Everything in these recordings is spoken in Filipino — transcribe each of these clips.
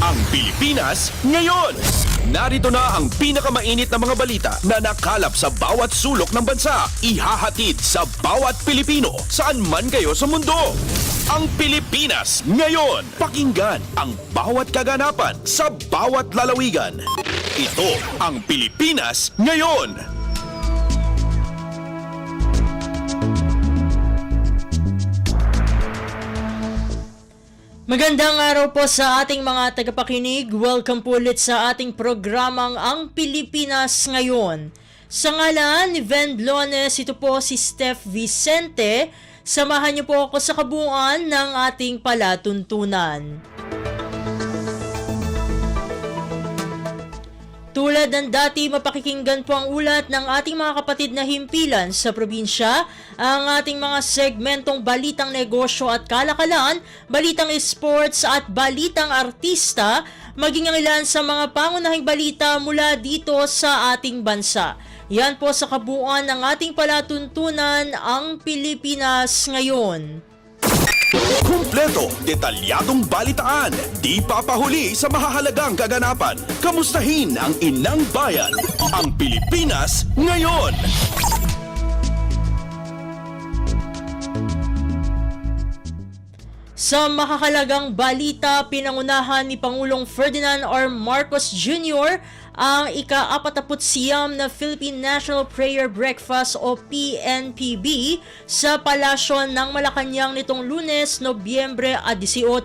Ang Pilipinas ngayon. Narito na ang pinakamainit na mga balita na nakalap sa bawat sulok ng bansa. Ihahatid sa bawat Pilipino saan man kayo sa mundo. Ang Pilipinas ngayon. Pakinggan ang bawat kaganapan sa bawat lalawigan. Ito ang Pilipinas ngayon. Magandang araw po sa ating mga tagapakinig. Welcome po ulit sa ating programang Ang Pilipinas Ngayon. Sa ngalan ni Ven Blones, ito po si Steph Vicente. Samahan niyo po ako sa kabuuan ng ating palatuntunan. Tulad ng dati, mapakikinggan po ang ulat ng ating mga kapatid na himpilan sa probinsya, ang ating mga segmentong balitang negosyo at kalakalan, balitang sports at balitang artista, maging ang ilan sa mga pangunahing balita mula dito sa ating bansa. Yan po sa kabuuan ng ating palatuntunan, ang Pilipinas ngayon. Kumpleto, detalyadong balitaan, di papahuli sa mahahalagang kaganapan. Kamustahin ang inang bayan, ang Pilipinas ngayon. Sa mahahalagang balita, pinangunahan ni Pangulong Ferdinand R. Marcos Jr. ang ika-49 na Philippine National Prayer Breakfast o PNPB sa Palasyo ng Malacanang nitong Lunes, Nobyembre 18.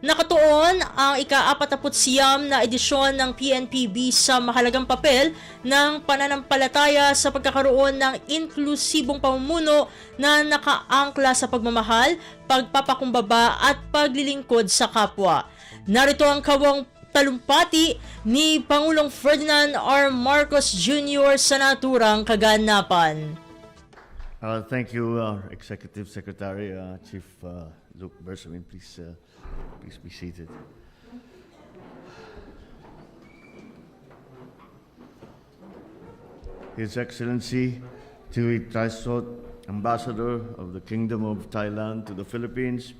Nakatuon ang ika-49 na edisyon ng PNPB sa mahalagang papel ng pananampalataya sa pagkakaroon ng inklusibong pamumuno na nakaangkla sa pagmamahal, pagpapakumbaba at paglilingkod sa kapwa. Narito ang kawang talumpati ni Pangulong Ferdinand R. Marcos Jr. sa naturang kaganapan. Thank you, Executive Secretary, Chief Luke Bersamin. Please be seated. His Excellency Tui Traisot, Ambassador of the Kingdom of Thailand to the Philippines,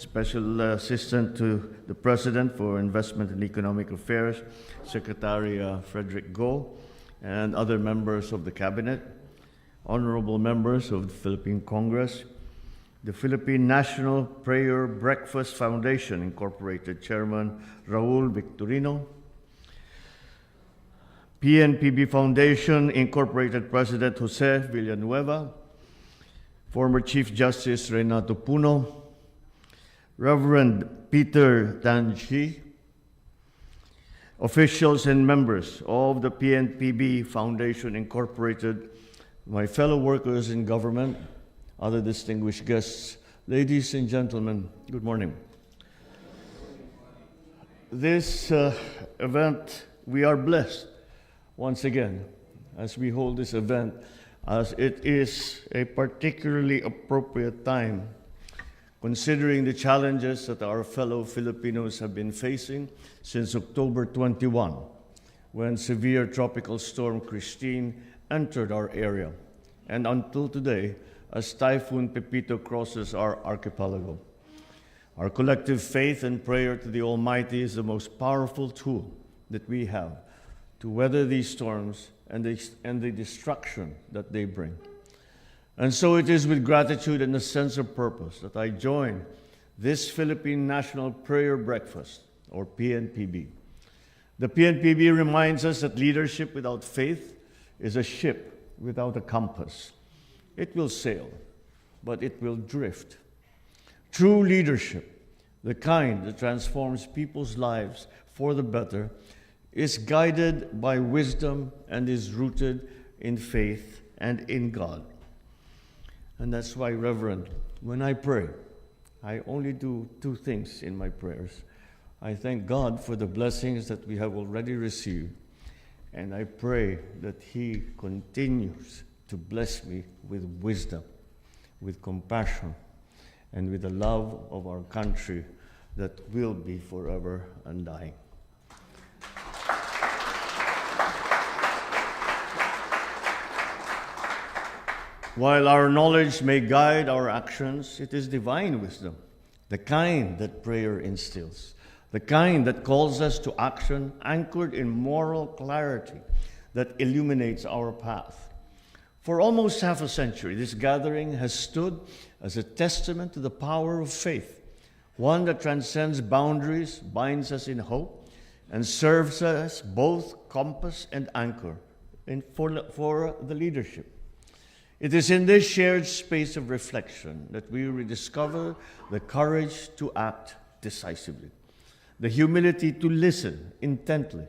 Special Assistant to the President for Investment and Economic Affairs, Secretary Frederick Go, and other members of the Cabinet, honorable members of the Philippine Congress, the Philippine National Prayer Breakfast Foundation Incorporated Chairman Raul Victorino, PNPB Foundation Incorporated President Jose Villanueva, former Chief Justice Renato Puno, Reverend Peter Tanji, officials and members of the PNPB Foundation Incorporated, my fellow workers in government, other distinguished guests, ladies and gentlemen, good morning. This event, we are blessed once again as we hold this event, as it is a particularly appropriate time considering the challenges that our fellow Filipinos have been facing since October 21, when severe tropical storm Christine entered our area, and until today, as Typhoon Pepito crosses our archipelago. Our collective faith and prayer to the Almighty is the most powerful tool that we have to weather these storms and the destruction that they bring. And so it is with gratitude and a sense of purpose that I join this Philippine National Prayer Breakfast, or PNPB. The PNPB reminds us that leadership without faith is a ship without a compass. It will sail, but it will drift. True leadership, the kind that transforms people's lives for the better, is guided by wisdom and is rooted in faith and in God. And that's why, Reverend, when I pray, I only do two things in my prayers. I thank God for the blessings that we have already received, and I pray that He continues to bless me with wisdom, with compassion, and with the love of our country that will be forever undying. While our knowledge may guide our actions, it is divine wisdom, the kind that prayer instills, the kind that calls us to action anchored in moral clarity that illuminates our path. For almost half a century, this gathering has stood as a testament to the power of faith, one that transcends boundaries, binds us in hope, and serves as both compass and anchor for the leadership. It is in this shared space of reflection that we rediscover the courage to act decisively, the humility to listen intently,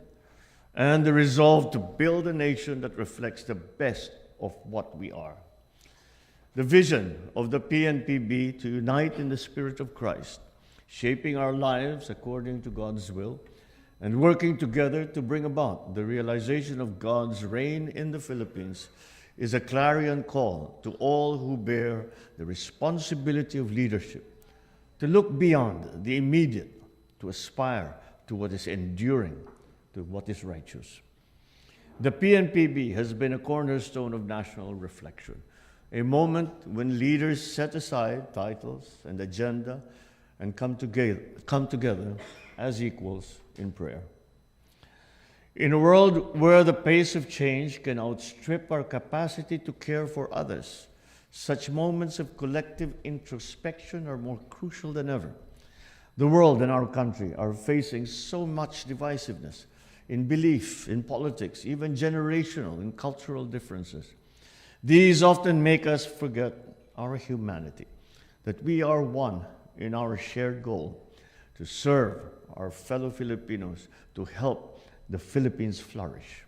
and the resolve to build a nation that reflects the best of what we are. The vision of the PNPB to unite in the Spirit of Christ, shaping our lives according to God's will, and working together to bring about the realization of God's reign in the Philippines is a clarion call to all who bear the responsibility of leadership, to look beyond the immediate, to aspire to what is enduring, to what is righteous. The PNPB has been a cornerstone of national reflection, a moment when leaders set aside titles and agenda and come together as equals in prayer. In a world where the pace of change can outstrip our capacity to care for others, such moments of collective introspection are more crucial than ever. The world and our country are facing so much divisiveness in belief, in politics, even generational and cultural differences. These often make us forget our humanity, that we are one in our shared goal to serve our fellow Filipinos, to help the Philippines flourish.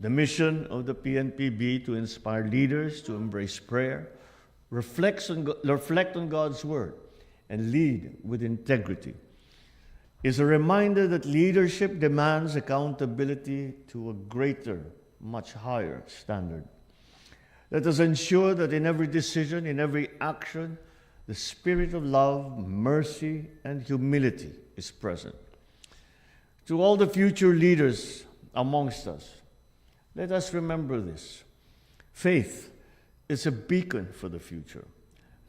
The mission of the PNPB to inspire leaders to embrace prayer, reflect on God's word, and lead with integrity is a reminder that leadership demands accountability to a greater, much higher standard. Let us ensure that in every decision, in every action, the spirit of love, mercy, and humility is present. To all the future leaders amongst us, let us remember this. Faith is a beacon for the future.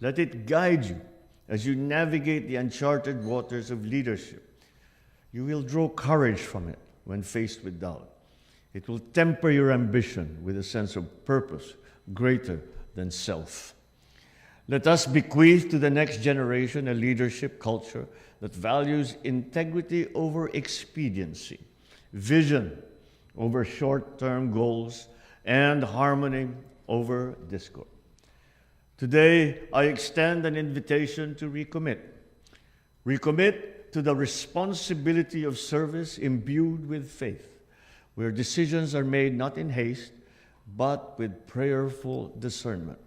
Let it guide you as you navigate the uncharted waters of leadership. You will draw courage from it when faced with doubt. It will temper your ambition with a sense of purpose greater than self. Let us bequeath to the next generation a leadership culture that values integrity over expediency, vision over short-term goals, and harmony over discord. Today, I extend an invitation to recommit. Recommit to the responsibility of service imbued with faith, where decisions are made not in haste, but with prayerful discernment.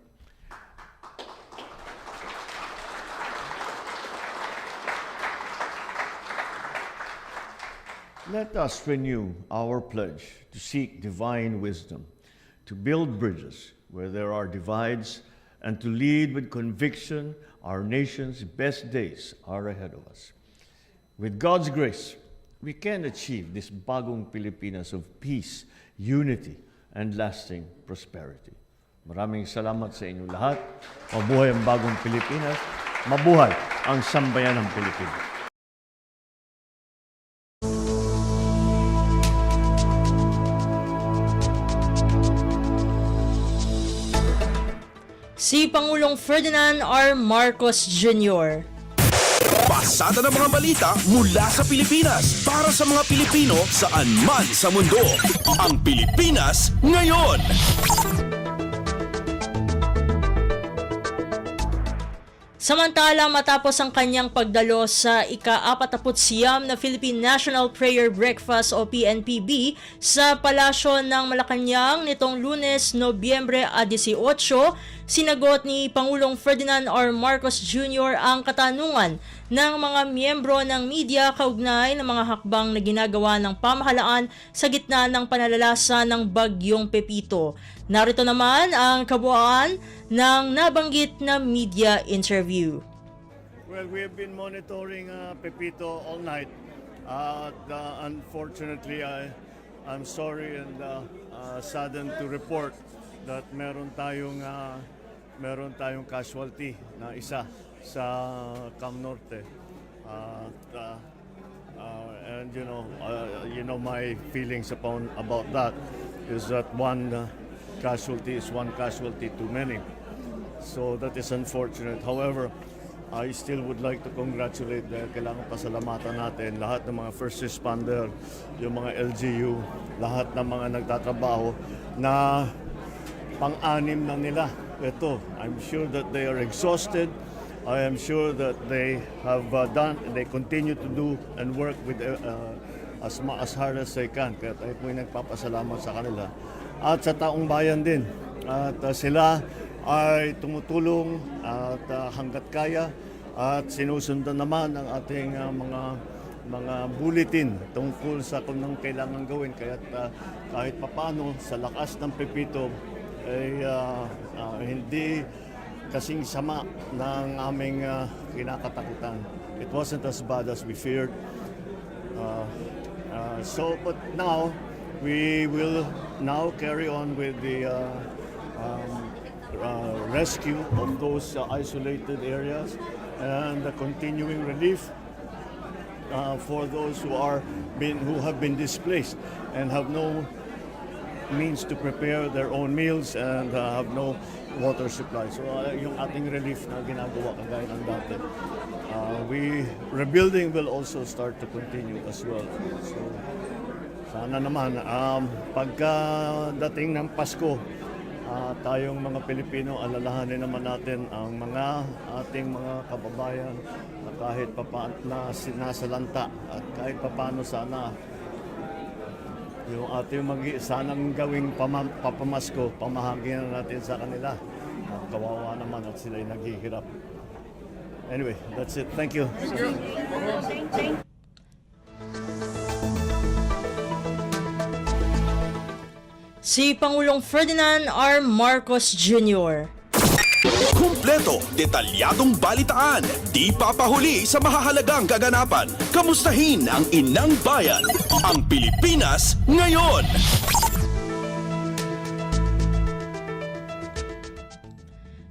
Let us renew our pledge to seek divine wisdom, to build bridges where there are divides, and to lead with conviction. Our nation's best days are ahead of us. With God's grace, we can achieve this bagong Pilipinas of peace, unity, and lasting prosperity. Maraming salamat sa inyo lahat. Mabuhay ang bagong Pilipinas. Mabuhay ang sambayan ng Pilipinas. Si Pangulong Ferdinand R. Marcos Jr. Pasada ng mga balita mula sa Pilipinas para sa mga Pilipino saan man sa mundo. Ang Pilipinas ngayon. Samantala, matapos ang kanyang pagdalo sa ika-49 na Philippine National Prayer Breakfast o PNPB sa Palasyo ng Malacanang nitong Lunes, Nobyembre 18, sinagot ni Pangulong Ferdinand R. Marcos Jr. ang katanungan ng mga miyembro ng media kaugnay ng mga hakbang na ginagawa ng pamahalaan sa gitna ng panalasa ng Bagyong Pepito. Narito naman ang kabuuan ng nabanggit na media interview. Well, we have been monitoring Pepito all night. Unfortunately, I'm sorry and saddened to report that meron tayong casualty na isa sa Cam Norte. you know my feelings about that is that one casualty is one casualty too many. So that is unfortunate. However, I still would like to congratulate kailangan pasalamatan natin lahat ng mga first responder, yung mga LGU, lahat ng mga nagtatrabaho na pang-anim na nila. Ito, I'm sure that they are exhausted. I am sure that they have they continue to do and work with as hard as they can. Kaya tayo po nagpapasalamat sa kanila. At sa taong bayan din. At sila ay tumutulong at hanggat kaya at sinusundan naman ang ating mga bulletin tungkol sa kung anong kailangan gawin. Kaya kahit papano sa lakas ng Pepito ay hindi kasing sama ng aming kinakatakutan. It wasn't as bad as we feared. But now we will now carry on with the rescue of those isolated areas and the continuing relief for those who have been displaced and have no means to prepare their own meals and have no water supply. So yung ating relief na ginagawa kagaya ng dati. Rebuilding will also start to continue as well. So sana naman pagkadating ng Pasko, tayong mga Pilipino, alalahanin naman natin ang ating mga kababayan na kahit papaano na sinasalanta at kahit papaano sana yung ating sanang gawing papamasko, pamahagin natin sa kanila. Kawawa naman at sila'y naghihirap. Anyway, that's it. Thank you. Si Pangulong Ferdinand R. Marcos Jr. Kumpleto, detalyadong balitaan, di papahuli sa mahahalagang kaganapan. Kamustahin ang inang bayan, ang Pilipinas ngayon.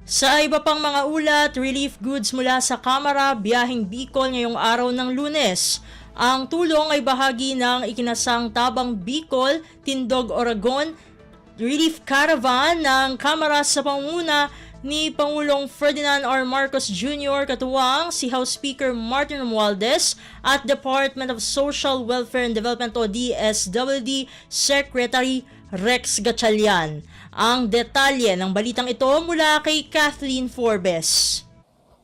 Sa iba pang mga ulat, relief goods mula sa Kamara, biyaheng Bicol ngayong araw ng Lunes. Ang tulong ay bahagi ng ikinasang Tabang Bicol, Tindog, Oragon Relief Caravan ng Kamara sa pangunguna ni Pangulong Ferdinand R. Marcos Jr. katuwang si House Speaker Martin Romualdez at Department of Social Welfare and Development o DSWD Secretary Rex Gatchalian. Ang detalye ng balitang ito mula kay Kathleen Forbes.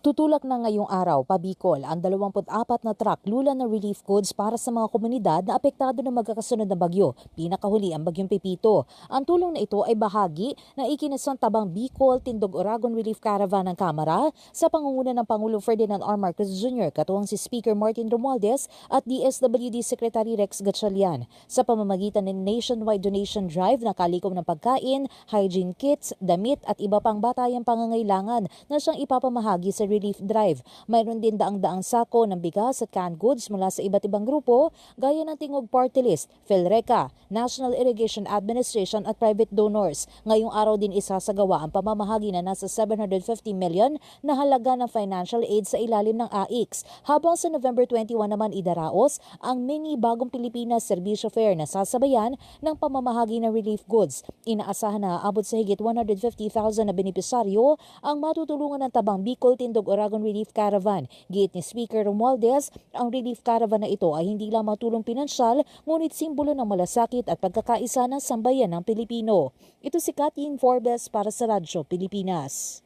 Tutulak na ngayong araw, pabikol, ang 24 na truck lula na relief goods para sa mga komunidad na apektado ng magkakasunod na bagyo, pinakahuli ang bagyong Pepito. Ang tulong na ito ay bahagi ng ikinasang Tabang Bicol, Tindog, Oragon Relief Caravan ng Kamara sa pangunguna ng Pangulong Ferdinand R. Marcos Jr. katuwang si Speaker Martin Romualdez at DSWD Secretary Rex Gatchalian sa pamamagitan ng nationwide donation drive na kalikom ng pagkain, hygiene kits, damit at iba pang batayang pangangailangan na siyang ipapamahagi sa relief drive. Mayroon din daang-daang sako ng bigas at canned goods mula sa iba't ibang grupo gaya ng Tingog Party List, PhilReca, National Irrigation Administration at private donors. Ngayong araw din isasagawa ang pamamahagi na nasa 750 million na halaga ng financial aid sa ilalim ng AIX. Habang sa November 21 naman idaraos ang mini Bagong Pilipinas Serbisyo Fair na sasabayan ng pamamahagi ng relief goods. Inaasahan na aabot sa higit 150,000 na benepisaryo ang matutulungan ng Tabang Bicol, Tindog, Oragon Relief Caravan. Giit ni Speaker Romualdez, ang relief caravan na ito ay hindi lamang tulong pinansyal, ngunit simbolo ng malasakit at pagkakaisa ng sambayan ng Pilipino. Ito si Kathleen Forbes para sa Radyo Pilipinas.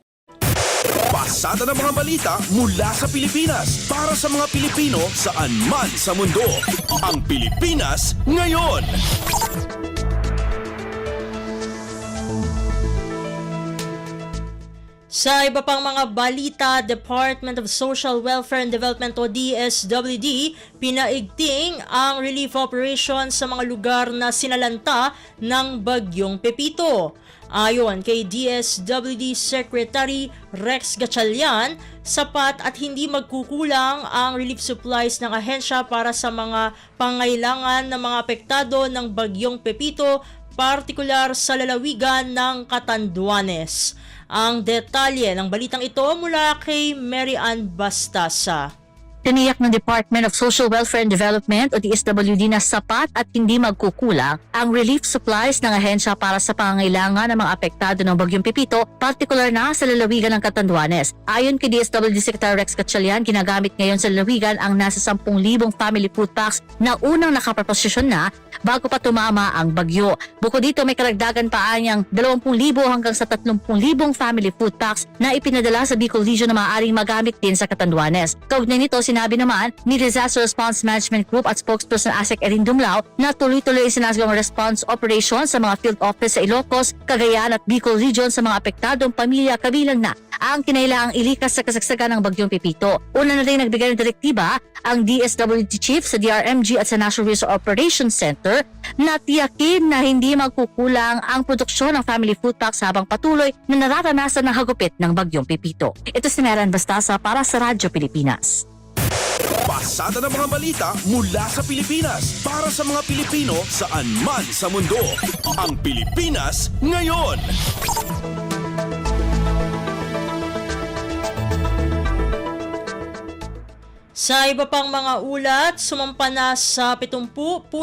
Pasada ng mga balita mula sa Pilipinas para sa mga Pilipino saan man sa mundo. Ang Pilipinas ngayon. Sa iba pang mga balita, Department of Social Welfare and Development o DSWD pinaigting ang relief operation sa mga lugar na sinalanta ng bagyong Pepito. Ayon kay DSWD Secretary Rex Gatchalian, sapat at hindi magkukulang ang relief supplies ng ahensya para sa mga pangailangan ng mga apektado ng bagyong Pepito, partikular sa lalawigan ng Catanduanes. Ang detalye ng balitang ito mula kay Mary Ann Bastasa. Tiniyak ng Department of Social Welfare and Development o DSWD na sapat at hindi magkukulang ang relief supplies ng ahensya para sa pangangailangan ng mga apektado ng Bagyong Pipito, partikular na sa lalawigan ng Catanduanes. Ayon kay DSWD Secretary Rex Gatchalian, ginagamit ngayon sa lalawigan ang nasa 10,000 family food packs na unang nakaproposisyon na bago pa tumama ang bagyo. Bukod dito, may karagdagan pa anyang 20,000 hanggang sa 30,000 family food packs na ipinadala sa Bicol Region na maaaring magamit din sa Catanduanes. Kaugnay nito, sinabi naman ni Disaster Response Management Group at spokesperson ASEC Erin Dumlao na tuloy-tuloy sinasagawang response operation sa mga field office sa Ilocos, Cagayan at Bicol Region sa mga apektadong pamilya, kabilang na ang kinailangang ilikas sa kasagsagan ng Bagyong Pipito. Una na rin nagbigay ng direktiba ang DSWD Chief sa DRMG at sa National Resource Operations Center na tiyakin na hindi magkukulang ang produksyon ng family food packs habang patuloy na nararanasan ng hagupit ng Bagyong Pipito. Ito si Meran Bastasa para sa Radyo Pilipinas. Pasada ng mga balita mula sa Pilipinas para sa mga Pilipino saan man sa mundo. Ang Pilipinas ngayon. Sa iba pang mga ulat, sumampa na sa 70.78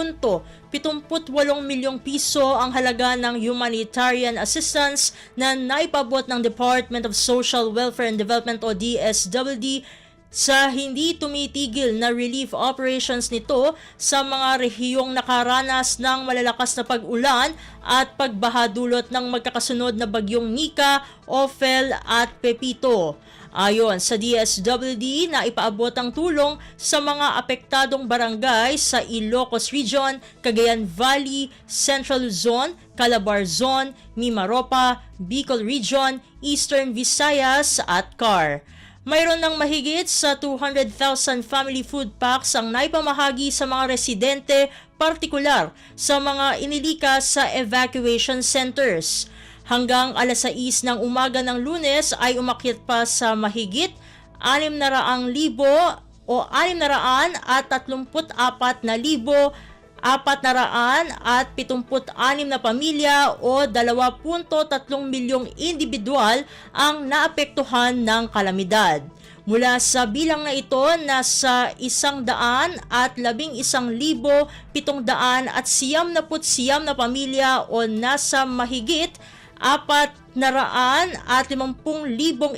milyong piso ang halaga ng humanitarian assistance na naipabot ng Department of Social Welfare and Development o DSWD sa hindi tumitigil na relief operations nito sa mga rehiyong nakaranas ng malalakas na pag-ulan at pagbaha dulot ng magkakasunod na bagyong Nika, Ophel at Pepito. Ayon sa DSWD, na ipaabot ang tulong sa mga apektadong barangay sa Ilocos Region, Cagayan Valley, Central Luzon, Calabar Zone, Mimaropa, Bicol Region, Eastern Visayas at CAR. Mayroon ng mahigit sa 200,000 family food packs ang naipamahagi sa mga residente, partikular sa mga inilikas sa evacuation centers. Hanggang alas 6 ng umaga ng Lunes ay umakyat pa sa mahigit 600,000 o 634,476 na pamilya o 2.3 milyong individual ang naapektuhan ng kalamidad. Mula sa bilang na ito, nasa 111,790 na pamilya o nasa mahigit 450,000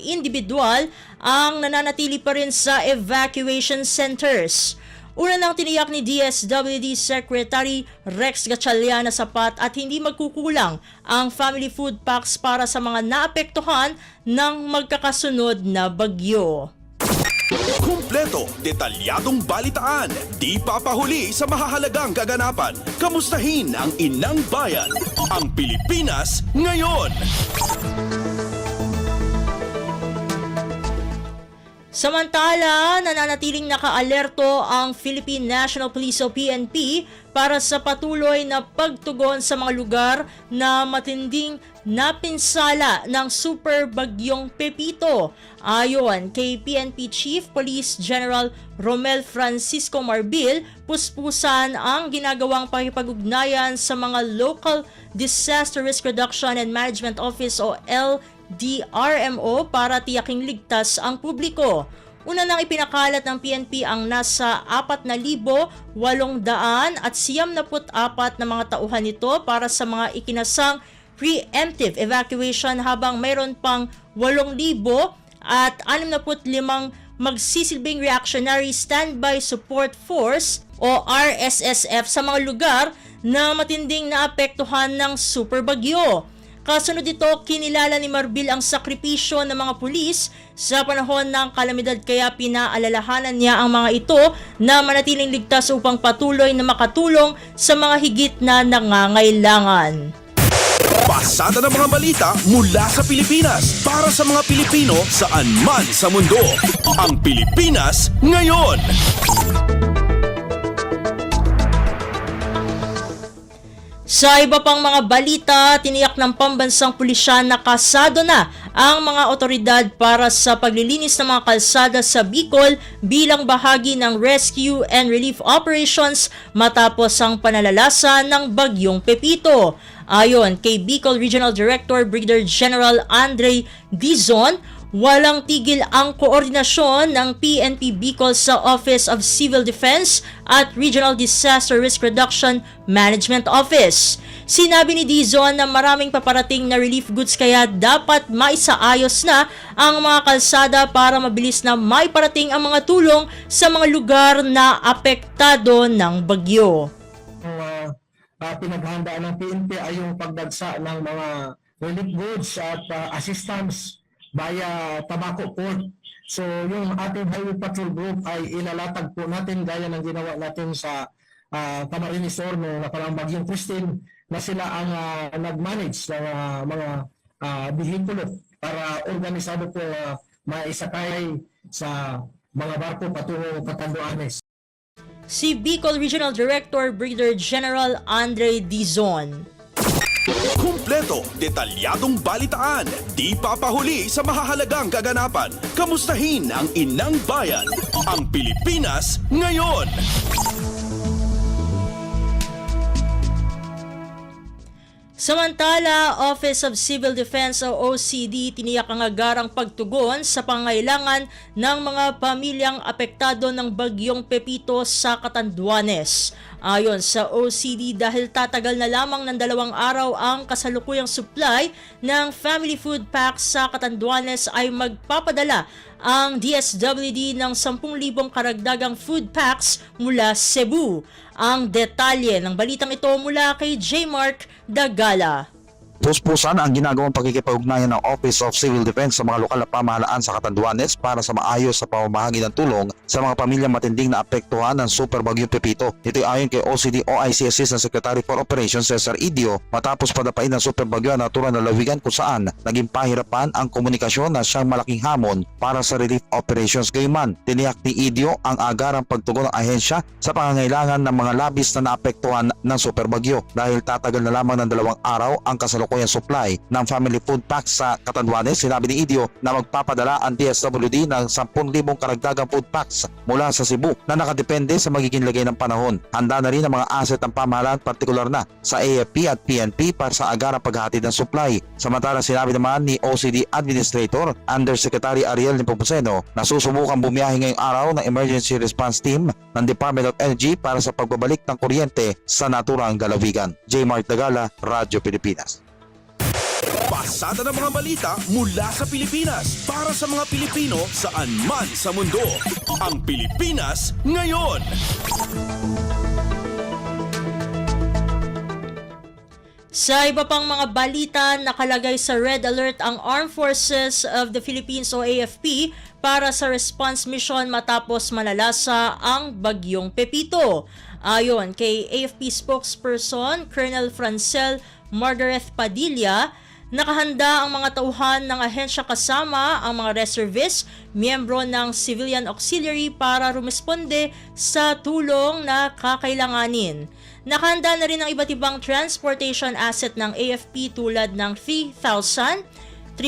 individual ang nananatili pa rin sa evacuation centers. Una nang tiniyak ni DSWD Secretary Rex Gatchalian na sapat at hindi magkukulang ang family food packs para sa mga naapektuhan ng magkakasunod na bagyo. Kumpleto, detalyadong balitaan, di papahuli sa mahahalagang kaganapan. Kamustahin ang inang bayan, ang Pilipinas ngayon. Samantala, nananatiling nakaalerto ang Philippine National Police o PNP para sa patuloy na pagtugon sa mga lugar na matinding napinsala ng super bagyong Pepito. Ayon kay PNP Chief Police General Romel Francisco Marbil, puspusan ang ginagawang pakipag-ugnayan sa mga Local Disaster Risk Reduction and Management Office o LDRMO para tiyaking ligtas ang publiko. Una nang ipinakalat ng PNP ang nasa 4,874 na mga tauhan nito para sa mga ikinasang preemptive evacuation habang mayroon pang 8,065 magsisilbing Reactionary Standby Support Force o RSSF sa mga lugar na matinding naapektuhan ng super bagyo. Kasunod dito, kinilala ni Marbil ang sakripisyo ng mga pulis sa panahon ng kalamidad kaya pinaalalahanan niya ang mga ito na manatiling ligtas upang patuloy na makatulong sa mga higit na nangangailangan. Pasada ng mga balita mula sa Pilipinas para sa mga Pilipino saan man sa mundo. Ang Pilipinas ngayon. Sa iba pang mga balita, tiniyak ng pambansang pulisya na kasado na ang mga otoridad para sa paglilinis ng mga kalsada sa Bicol bilang bahagi ng rescue and relief operations matapos ang panalasa ng bagyong Pepito. Ayon kay Bicol Regional Director Brigadier General Andre Dizon, Walang tigil ang koordinasyon ng PNP Bicol sa Office of Civil Defense at Regional Disaster Risk Reduction Management Office. Sinabi ni Dizon na maraming paparating na relief goods kaya dapat maisaayos na ang mga kalsada para mabilis na maiparating ang mga tulong sa mga lugar na apektado ng bagyo. Pinaghandaan ng PNP ay yung pagdagsa ng mga relief goods at assistance via Tabaco Port. So yung ating Highway Patrol Group ay ilalatag po natin gaya ng ginawa natin sa Camarines Sur noong nakarang bagyong Christine, na sila ang nag-manage ng mga bihikulo para organisado po maisakay sa mga barko patungong Catanduanes. Si Bicol Regional Director Brigadier General Andre Dizon. Kumpleto, detalyadong balitaan, di papahuli sa mahahalagang kaganapan. Kamustahin ang inang bayan, ang Pilipinas ngayon. Samantala, Office of Civil Defense o OCD tiniyak ang agarang pagtugon sa pangailangan ng mga pamilyang apektado ng bagyong Pepito sa Catanduanes. Ayon sa OCD, dahil tatagal na lamang ng 2 araw ang kasalukuyang supply ng family food packs sa Catanduanes, ay magpapadala ang DSWD ng 10,000 karagdagang food packs mula Cebu. Ang detalye ng balitang ito mula kay J. Mark Dagala. Puspusan ang ginagawang pakikipag-ugnayan ng Office of Civil Defense sa mga lokal na pamahalaan sa Catanduanes para sa maayos sa pamamahagi ng tulong sa mga pamilyang matinding na apektuhan ng Super Bagyong Pepito. Ito ay ayon kay OCD OIC Assistant Secretary for Operations Cesar Idio matapos padapain ng Super Bagyo ang naturang lalawigan kung saan naging pahirapan ang komunikasyon na siyang malaking hamon para sa relief operations. Gayunman, tiniyak ni Idio ang agarang pagtugon ng ahensya sa pangangailangan ng mga labis na naapektuhan ng Super Bagyo dahil tatagal na lamang ng 2 araw ang kasalukuyang supply ng family food packs sa Catanduanes. Sinabi ni Idio na magpapadala ang DSWD ng 10,000 karagdagang food packs mula sa Cebu na nakadepende sa magiging lagay ng panahon. Handa na rin ang mga asset ng pamahalaan, partikular na sa AFP at PNP para sa agarang paghahatid ng supply. Samantala, sinabi naman ni OCD Administrator Undersecretary Ariel Nepomuceno na susubukang bumiyahe ngayong araw ng Emergency Response Team ng Department of Energy para sa pagbabalik ng kuryente sa naturang lalawigan. J. Mark Dagala, Radyo Pilipinas. Pasada ng mga balita mula sa Pilipinas para sa mga Pilipino saan man sa mundo. Ang Pilipinas ngayon. Sa iba pang mga balita, nakalagay sa Red Alert ang Armed Forces of the Philippines o AFP para sa response mission matapos malalasa ang bagyong Pepito. Ayon kay AFP spokesperson Colonel Francel Margaret Padilla, nakahanda ang mga tauhan ng ahensya kasama ang mga reservists, miyembro ng Civilian Auxiliary para rumisponde sa tulong na kakailanganin. Nakahanda na rin ang iba't ibang transportation asset ng AFP tulad ng 3,312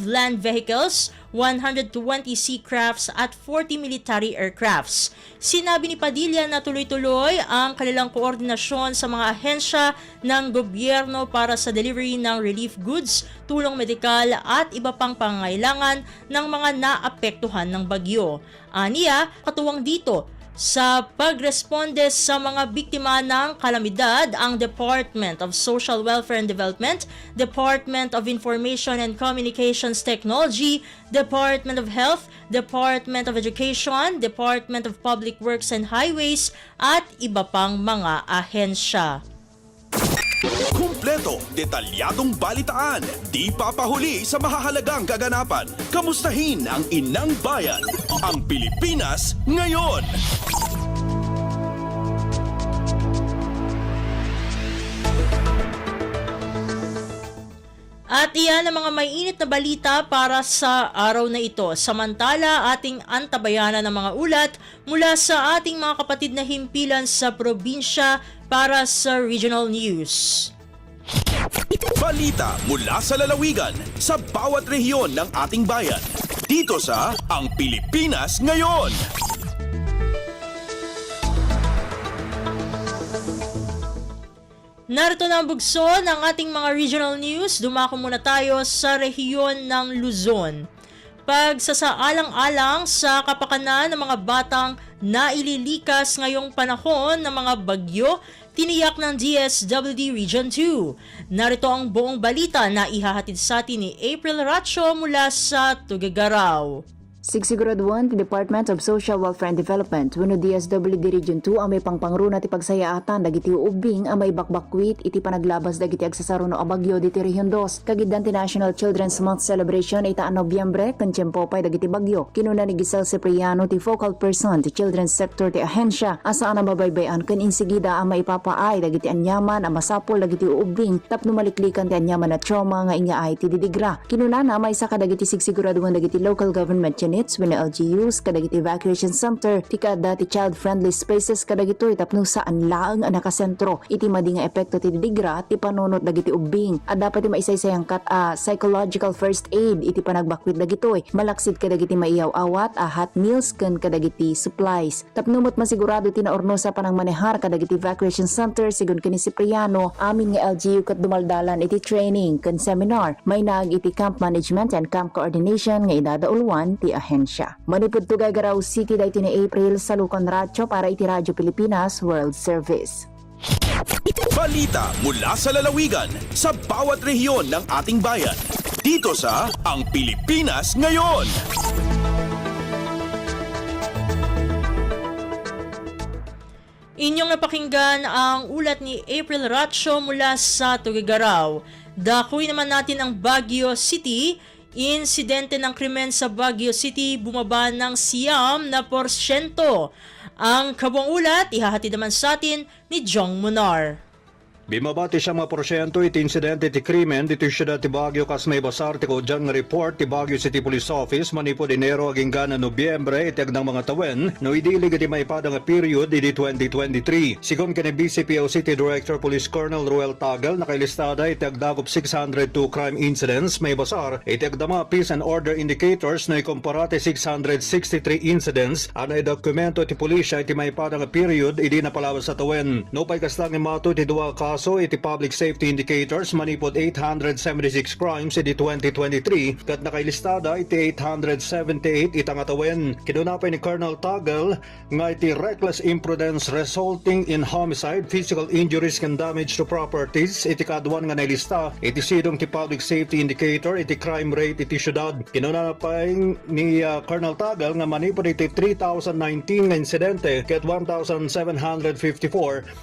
land vehicles, 120 seacrafts at 40 military aircrafts. Sinabi ni Padilla na tuloy-tuloy ang kanilang koordinasyon sa mga ahensya ng gobyerno para sa delivery ng relief goods, tulong medikal at iba pang pangangailangan ng mga naapektuhan ng bagyo. Aniya, katuwang dito sa pagresponde sa mga biktima ng kalamidad, ang Department of Social Welfare and Development, Department of Information and Communications Technology, Department of Health, Department of Education, Department of Public Works and Highways, at iba pang mga ahensya. Kumpleto, detalyadong balitaan, di papahuli sa mahahalagang kaganapan. Kamustahin ang inang bayan, ang Pilipinas ngayon. At iyan ang mga may init na balita para sa araw na ito. Samantala, ating antabayanan ng mga ulat mula sa ating mga kapatid na himpilan sa probinsya para sa Regional News. Balita mula sa lalawigan sa bawat rehiyon ng ating bayan. Dito sa Ang Pilipinas Ngayon. Narito na ang bugso ng ating mga regional news. Dumako muna tayo sa rehiyon ng Luzon. pagsasaalang-alang sa kapakanan ng mga batang naililikas ngayong panahon ng mga bagyo, tiniyak ng DSWD Region 2. Narito ang buong balita na ihahatid sa atin ni April Ratio mula sa Tuguegarao. Sigsiguraduhan ti Department of Social Welfare and Development wenno DSWD Region 2 ang may pangpangruna ti pagsayaatan dagiti ubing ang may bakbakwit iti panaglabas dagiti agsasaruno a bagyo diti Region 2 kagiddan ti National Children's Month celebration ita Nobyembre ken tiempo pay dagiti bagyo kinuna ni Giselle Cipriano ti focal person ti children's sector ti ahensya asaan na mabaybayan ken insigida ang maipapaay dagiti anyaman a masapol dagiti ubing tapno maliklikan ti anyaman na trauma nga inyaay ti didigra kinuna na may saka dagiti sigsiguraduhan dagiti local government units when LGUs kadagiti evacuation center ti kada ti child-friendly spaces kadagito itapno saan laeng ang nakasentro iti madi nga epekto ti didigra ti panunot dagiti ubing at dapat ti maisaysayang kat a psychological first aid iti panagbakwit dagitoy malaksid kadagiti maiyaw-awat a hot meals ken kadagiti supplies tapnumot masigurado ti naorno sa panangmanehar kadagiti evacuation center sigon ken ni Cipriano amin nga LGU ket dumaldalan iti training ken seminar may naag iti camp management and camp coordination nga idadaulwan ti ahensya. Manipud Tuguegarao City dayti ni April sa Lucon Ratio para iti Radyo Pilipinas World Service. Balita mula sa lalawigan sa bawat rehiyon ng ating bayan. Dito sa Ang Pilipinas Ngayon. Inyong napakinggan ang ulat ni April Ratio mula sa Tuguegarao. Dakuy naman natin ang Baguio City. Insidente ng krimen sa Baguio City bumaba ng 9%. Ang kabuang ulat ihahatid naman sa atin ni Jong Munar. Bimabati siya mga porsyento iti insidente ti krimen dito siyudad ti Baguio kas may basar ti kaudyan nga report ti Baguio City Police Office manipod Enero aging gana Nobyembre iti agdang mga tawen no idilig iti maipada nga period iti 2023. Sigon kani BCPO City Director Police Colonel Ruel Tagal nakailistada iti agdagop 602 crime incidents may basar iti agdama peace and order indicators no ikumpara ti 663 incidents anay dokumento ti pulisya iti maipada nga period iti napalawas sa tawen. No pay kastang imato iti duwa kaso iti public safety indicators manipod 876 crimes iti 2023 kat nakailistada iti 878 itang atawen. Kinunapay ni Colonel Tagal nga iti reckless imprudence resulting in homicide, physical injuries and damage to properties iti kaduan nga nailista iti sidong ti public safety indicator iti crime rate iti syudad. Kinunapay ni Colonel Tagal nga manipod iti 3,019 nga insidente ket 1,754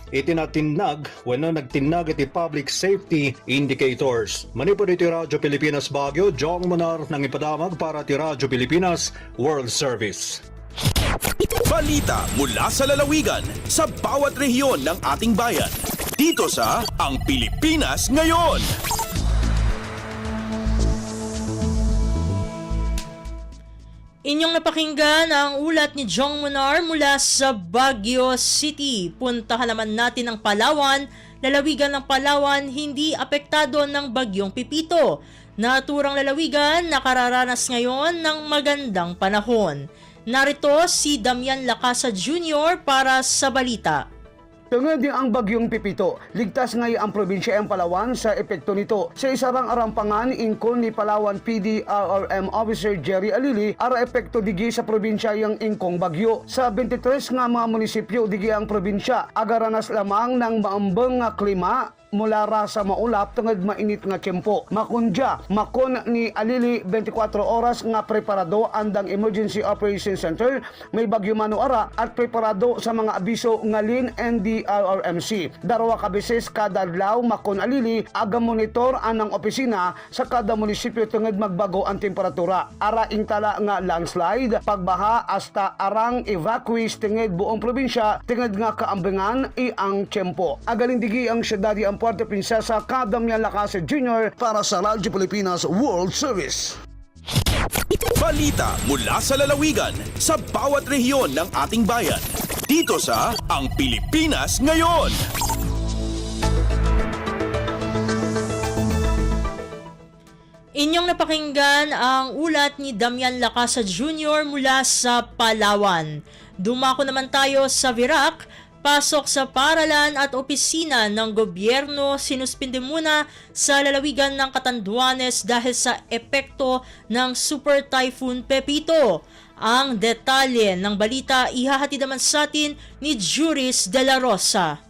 iti natinag wenno nagtinag iti public safety indicators. Manipod iti Radyo Pilipinas Baguio, Jong Munar nang ipadamag para ti Radyo Pilipinas World Service. Balita mula sa lalawigan sa bawat rehiyon ng ating bayan. Dito sa Ang Pilipinas Ngayon. Inyong napakinggan ang ulat ni Jong Munar mula sa Baguio City. Puntahan naman natin ang Palawan. Lalawigan ng Palawan hindi apektado ng bagyong Pipito. Naturang lalawigan nakararanas ngayon ng magandang panahon. Narito si Damian Lacasa Jr. para sa balita. Tungod din ang bagyong Pipito, ligtas ngayon ang probinsya ng Palawan sa epekto nito. Sa isarang arampangan, ingkon ni Palawan PDRRM Officer Jerry Alili, ara epekto digi sa probinsya yung ingkong bagyo. Sa 23 nga mga munisipyo digi ang probinsya, agaranas lamang ng maambang nga klima mula ra sa maulap tungod mainit nga tiyempo. Makundya, makon ni Alili 24 oras nga preparado andang Emergency Operations Center, may bagyo manuara at preparado sa mga abiso nga LIN and DRRMC. Darwa ka beses kada adlaw makon Alili aga monitor anang opisina sa kada munisipyo tungod magbago ang temperatura. Ara ingtala nga landslide, pagbaha hasta arang evacuees tungod buong probinsya tungod nga kaambengan ang tiyempo. Agaling digi ang syudad ang Puerto Princesa, Damian Lacasa Jr. para sa Radyo Pilipinas World Service. Balita mula sa lalawigan sa bawat rehiyon ng ating bayan. Dito sa Ang Pilipinas Ngayon. Inyong napakinggan ang ulat ni Damian Lacasa Jr. mula sa Palawan. Dumako naman tayo sa Virac pasok sa paaralan at opisina ng gobyerno sinuspinde muna sa lalawigan ng Catanduanes dahil sa epekto ng Super Typhoon Pepito. Ang detalye ng balita ihahatid naman sa atin ni Juris de la Rosa.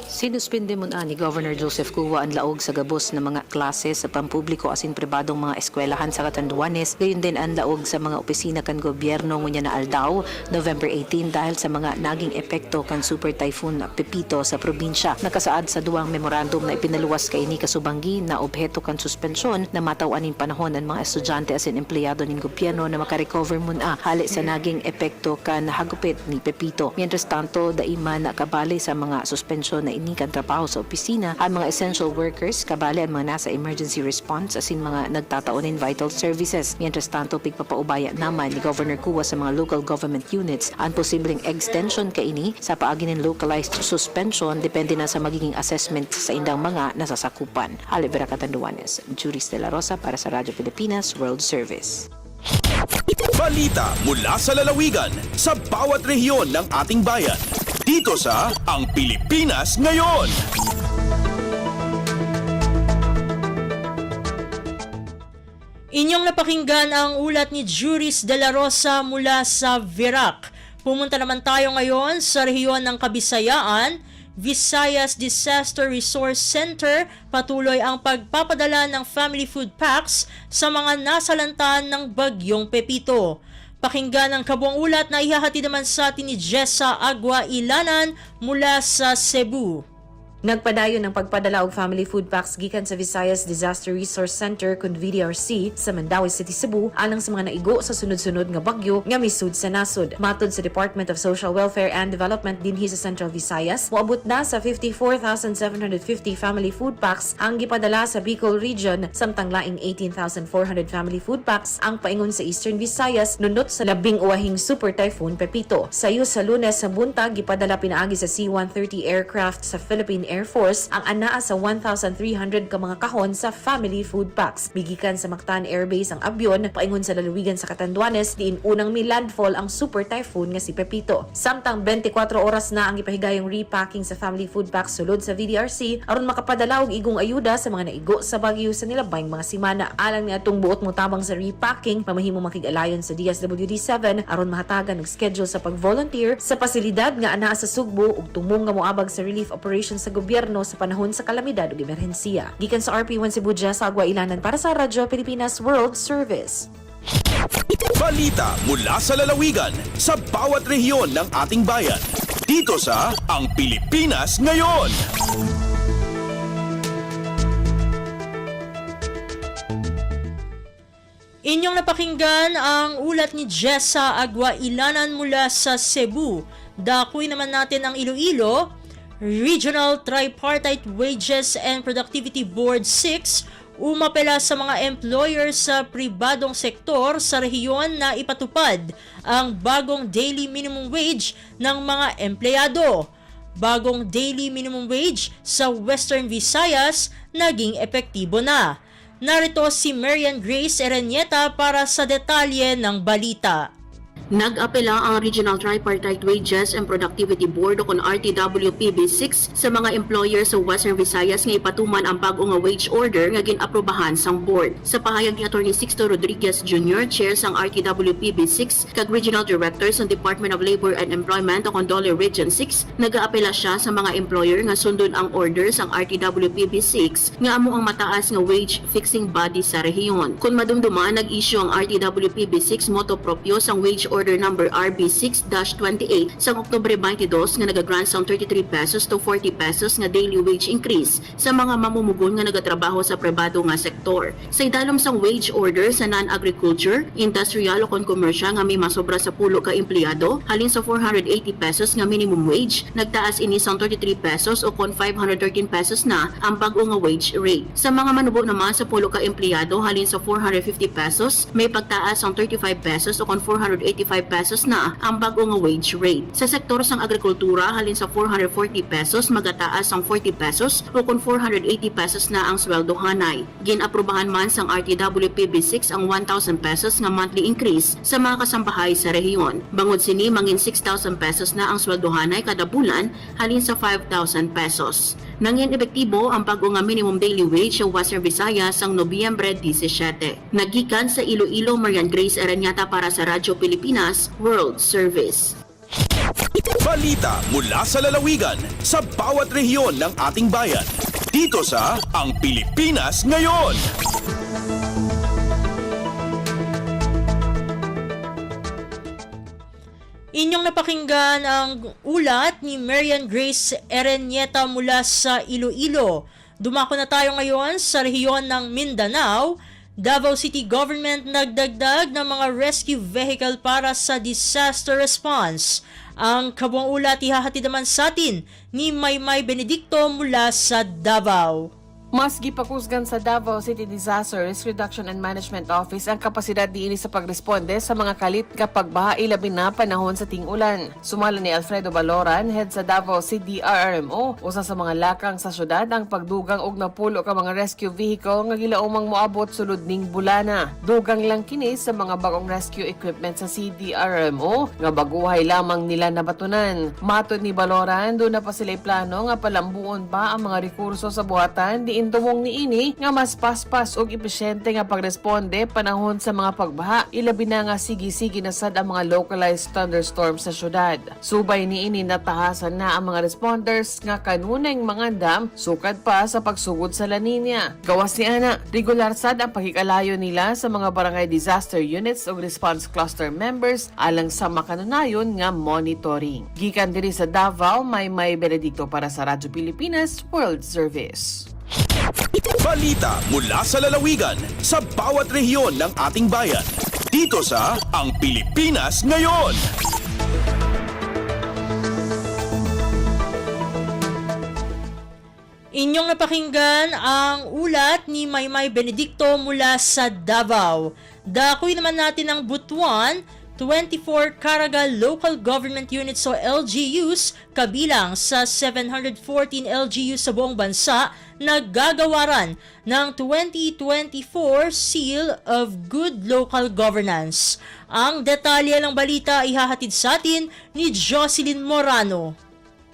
Sinuspinde muna ni Governor Joseph Cua ang laog sa gabos ng mga klase sa pampubliko asin pribadong mga eskwelahan sa Catanduanes, gayon din ang laog sa mga opisina kan gobyerno ngunya na aldaw November 18 dahil sa mga naging epekto kan Super Typhoon Pepito sa probinsya. Nakasaad sa duwang memorandum na ipinaluwas kay ni Kasubanggi na obheto kan suspensyon na matawan-in panahon ang mga estudyante asin empleyado ng gobyerno na makarecover muna hali sa naging epekto kan hagupit ni Pepito. Mientras tanto, daima nakabali sa mga suspensyon na inikan trabaho sa opisina ang mga essential workers, kabali ang mga nasa emergency response asin mga nagtataonin vital services. Mientras tanto, pigpapaubaya naman ni Governor Cua sa mga local government units ang posibleng extension kaini sa paagi ng localized suspension depende na sa magiging assessment sa indang mga nasasakupan. Alivera Catanduanes, Juris de la Rosa para sa Radyo Pilipinas World Service. Balita mula sa lalawigan sa bawat rehiyon ng ating bayan. Dito sa Ang Pilipinas Ngayon. Inyong napakinggan ang ulat ni Juris de la Rosa mula sa Virac. Pumunta naman tayo ngayon sa rehiyon ng Kabisayaan. Visayas Disaster Resource Center patuloy ang pagpapadala ng family food packs sa mga nasalantan ng bagyong Pepito. Pakinggan ang kabuang ulat na ihahatid naman sa atin ni Jessa Agua Ilanan mula sa Cebu. Nagpadayon ng pagpadala og family food packs gikan sa Visayas Disaster Resource Center kun VDRC sa Mandaue City, Cebu alang sa mga naigo sa sunod-sunod nga bagyo nga misud sa nasod. Matod sa Department of Social Welfare and Development dinhi sa Central Visayas, moabot na sa 54,750 family food packs ang gipadala sa Bicol Region, samtang laing 18,400 family food packs ang paingon sa Eastern Visayas nunot sa labing uwahing Super Typhoon Pepito. Sayo sa Lunes sa buntag gipadala pinaagi sa C-130 aircraft sa Philippine Air Force ang anaa sa 1,300 ka mga kahon sa family food packs. Bigikan sa Mactan Air Base ang abyon paingon sa lalawigan sa Catanduanes diin unang milandfall ang Super Typhoon nga si Pepito. Samtang 24 oras na ang ipahigayong repacking sa family food packs sulod sa VDRC aron makapadala og igong ayuda sa mga naigo sa bagyo sa nilabayng mga simana. Alang ni atong buot mo tabang sa repacking, mamahimo makig-alayon sa DSWD-7 aron mahatagan og schedule sa pag-volunteer sa pasilidad nga anaa sa Sugbo ug tumong nga moabag sa relief operations sa gobyerno sa panahon sa kalamidad ug emerhensiya. Gikan sa RP1 Cebu, Jessa Agua Ilanan para sa Radyo Pilipinas World Service. Balita mula sa lalawigan sa bawat rehiyon ng ating bayan. Dito sa Ang Pilipinas Ngayon. Inyong napakinggan ang ulat ni Jessa Agua Ilanan mula sa Cebu. Dakuy naman natin ang Iloilo. Regional Tripartite Wages and Productivity Board 6 umapela sa mga employer sa pribadong sektor sa rehiyon na ipatupad ang bagong daily minimum wage ng mga empleyado. Bagong daily minimum wage sa Western Visayas naging epektibo na. Narito si Marian Grace Erenieta para sa detalye ng balita. Nag-apela ang Regional Tripartite Wages and Productivity Board o kung RTWPB6 sa mga employer sa Western Visayas nga ipatuman ang bagong wage order nga ginaprobahan sang board. Sa pahayag ni Atty. Sixto Rodriguez Jr., chair sang RTWPB6 kag Regional Director sa Department of Labor and Employment o kung Dole Region 6, nag-aapela siya sa mga employer nga sundon ang order sang RTWPB6 nga amo ang mataas nga wage fixing body sa rehiyon. Kung madumduman, nag-issue ang RTWPB6 moto proprio sang wage order number RB6-28 sa Oktubre 22 nga nagagrant sang 33 pesos to 40 pesos nga daily wage increase sa mga mamumugon nga nagatrabaho sa pribado nga sektor. Sa idalom sang wage order sa non-agriculture, industrial o kon commercial nga may masobra sa pulo ka empleyado, halin sa 480 pesos nga minimum wage, nagtaas ini sang 33 pesos o kon 513 pesos na ang bago nga wage rate. Sa mga manubo naman sa pulo ka empleyado, halin sa 450 pesos, may pagtaas sang 35 pesos o kon 485 pesos na ang bagong wage rate. Sa sektor sang agrikultura, halin sa 440 pesos magataas ang 40 pesos o kung 480 pesos na ang sweldohanay. Ginaprubahan man sang RTWPB6 ang 1,000 pesos nga monthly increase sa mga kasambahay sa rehiyon. Bangod sini mangin 6,000 pesos na ang sweldohanay kada bulan halin sa 5,000 pesos. Nangin epektibo ang bago nga minimum daily wage sa Western Visayas sang Nobyembre 17. Nagikan sa Iloilo, Marian Grace Aranyata para sa Radyo Pilipinas World Service. Balita mula sa lalawigan sa bawat rehiyon ng ating bayan. Dito sa Ang Pilipinas Ngayon. Inyong napakinggan ang ulat ni Marian Grace Erenieta mula sa Iloilo. Dumako na tayo ngayon sa rehiyon ng Mindanao. Davao City Government nagdagdag ng mga rescue vehicle para sa disaster response. Ang kabuang ulat ihahatid naman sa atin ni Maymay Benedicto mula sa Davao. Mas gipakusgan sa Davao City Disaster Risk Reduction and Management Office ang kapasidad diini sa pagresponde sa mga kalit kapag baha ilabi na panahon sa ting-ulan. Sumala ni Alfredo Baloran, head sa Davao CDRRMO, usa sa mga lakang sa syudad ang pagdugang og napulo ka mga rescue vehicle nga gilaumang moabot sulod ning bulana. Dugang lang kini sa mga bagong rescue equipment sa CDRRMO nga baguhay lamang nila nabatunan. Matod ni Baloran, doon na pa sila plano nga palambuon pa ang mga rekurso sa buhatan di indumong niini nga mas paspas ug epesyente nga pagresponde panahon sa mga pagbaha, ilabi na nga sige-sige na sad ang mga localized thunderstorms sa syudad. Subay niini natahasan na ang mga responders nga kanunay mangandam sukad pa sa pagsugod sa La Nina. Gawas ni ana, regular sad ang pagkikalayo nila sa mga barangay disaster units ug response cluster members alang sa makanunayon nga monitoring. Gikan diri sa Davao, Maymay Benedicto para sa Radyo Pilipinas World Service. Balita mula sa lalawigan sa bawat rehiyon ng ating bayan. Dito sa Ang Pilipinas Ngayon. Inyong napakinggan ang ulat ni Maymay Benedicto mula sa Davao. Dakoy naman natin ang Butuan. 24 Caraga Local Government Units o LGUs kabilang sa 714 LGUs sa buong bansa naggagawaran ng 2024 Seal of Good Local Governance. Ang detalye ng balita ihahatid sa atin ni Jocelyn Morano.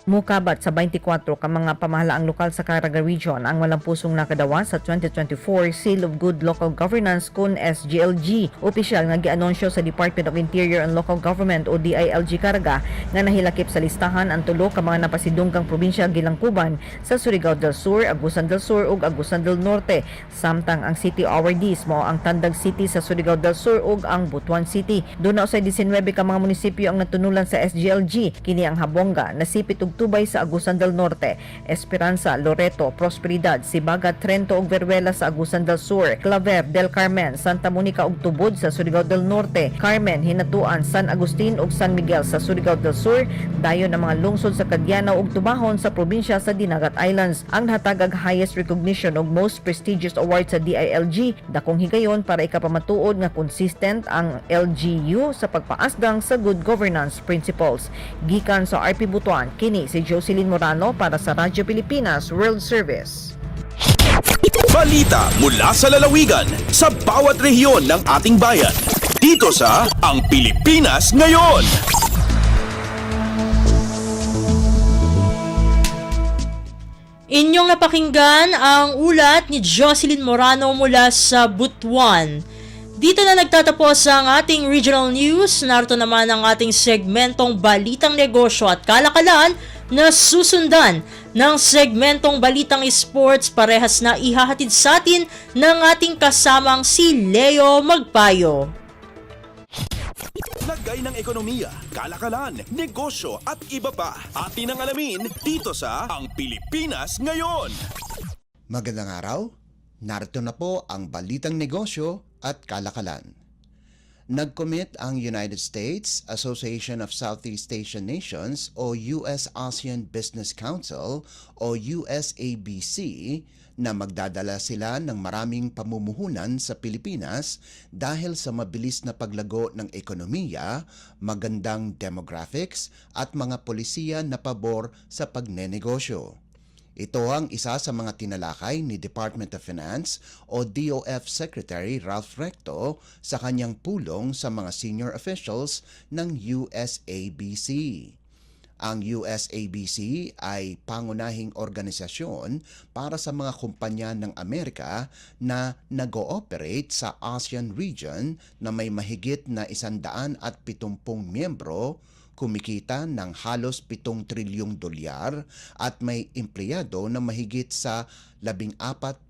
Mukabat sa 24 ka mga pamahalaang lokal sa Caraga Region ang walang pusong nakadawa sa 2024 Seal of Good Local Governance kun SGLG. Opisyal nga gianunsyo sa Department of Interior and Local Government o DILG Caraga nga nahilakip sa listahan ang tulo ka mga napasidunggang probinsya gilangkuban sa Surigao del Sur, Agusan del Sur ug Agusan del Norte. Samtang ang city awardees mao ang Tandag City sa Surigao del Sur ug ang Butuan City. Doon na usay 19 ka mga munisipyo ang natunulan sa SGLG. Kini ang Habonga, Nasipit ug Tubay sa Agusan del Norte, Esperanza, Loreto, Prosperidad, Sibagat, Trento ug Veruela sa Agusan del Sur, Claver, Del Carmen, Santa Monica ug Tubod sa Surigao del Norte, Carmen, Hinatuan, San Agustin ug San Miguel sa Surigao del Sur, dayon ang mga lungsod sa Cadiana ug Tubahon sa probinsya sa Dinagat Islands. Ang hatagag highest recognition ug most prestigious award sa DILG, dakong higayon para ikapamatuod nga consistent ang LGU sa pagpaasgang sa good governance principles. Gikan sa RP Butuan, kini si Jocelyn Morano para sa Radyo Pilipinas World Service. Balita mula sa lalawigan sa bawat rehiyon ng ating bayan. Dito sa Ang Pilipinas Ngayon. Inyong napakinggan ang ulat ni Jocelyn Morano mula sa Butuan. Dito na nagtatapos ang ating regional news. Narito naman ang ating segmentong Balitang Negosyo at Kalakalan na susundan ng segmentong Balitang Sports, parehas na ihahatid sa atin ng ating kasamang si Leo Magpayo. Lagay ng ekonomiya, kalakalan, negosyo at iba pa. Atin ang alamin dito sa Ang Pilipinas Ngayon. Magandang araw, narito na po ang Balitang Negosyo at Kalakalan. Nag-commit ang United States, Association of Southeast Asian Nations o US-ASEAN Business Council o USABC na magdadala sila ng maraming pamumuhunan sa Pilipinas dahil sa mabilis na paglago ng ekonomiya, magandang demographics at mga polisiya na pabor sa pagnenegosyo. Ito ang isa sa mga tinalakay ni Department of Finance o DOF Secretary Ralph Recto sa kanyang pulong sa mga senior officials ng USABC. Ang USABC ay pangunahing organisasyon para sa mga kumpanya ng Amerika na nag-ooperate sa ASEAN region na may mahigit na 170 miyembro, kumikita ng halos 7 trilyong dolyar at may empleyado na mahigit sa 14.5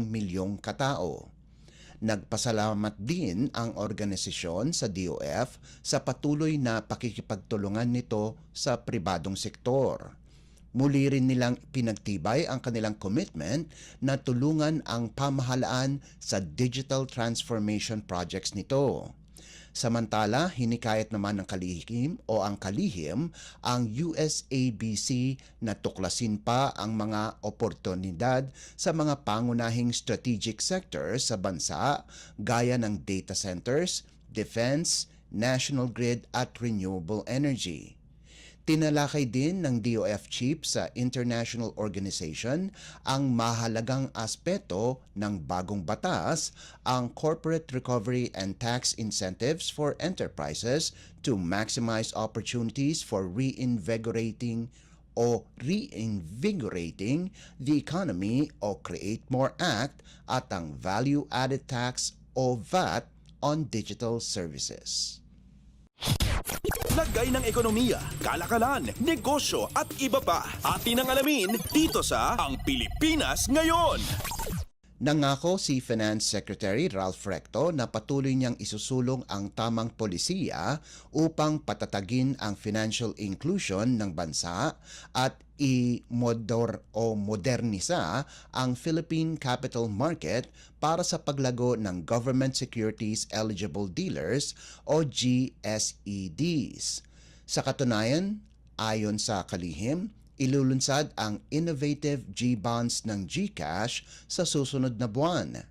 milyong katao. Nagpasalamat din ang organisasyon sa DOF sa patuloy na pakikipagtulungan nito sa pribadong sektor. Muli rin nilang pinagtibay ang kanilang commitment na tulungan ang pamahalaan sa digital transformation projects nito. Samantala, hinikayat naman ng kalihim ang USABC na tuklasin pa ang mga oportunidad sa mga pangunahing strategic sectors sa bansa gaya ng data centers, defense, national grid at renewable energy. Tinalakay din ng DOF Chief sa international organization ang mahalagang aspeto ng bagong batas, ang Corporate Recovery and Tax Incentives for Enterprises to maximize opportunities for reinvigorating the economy o Create More Act at ang Value Added Tax o VAT on digital services. Lagay ng ekonomiya, kalakalan, negosyo at iba pa. Atin ang alamin dito sa Ang Pilipinas Ngayon. Nangako si Finance Secretary Ralph Recto na patuloy niyang isusulong ang tamang polisiya upang patatagin ang financial inclusion ng bansa at modernisa ang Philippine Capital Market para sa paglago ng Government Securities Eligible Dealers o GSEDs. Sa katunayan, ayon sa kalihim, ilulunsad ang innovative G-bonds ng GCash sa susunod na buwan.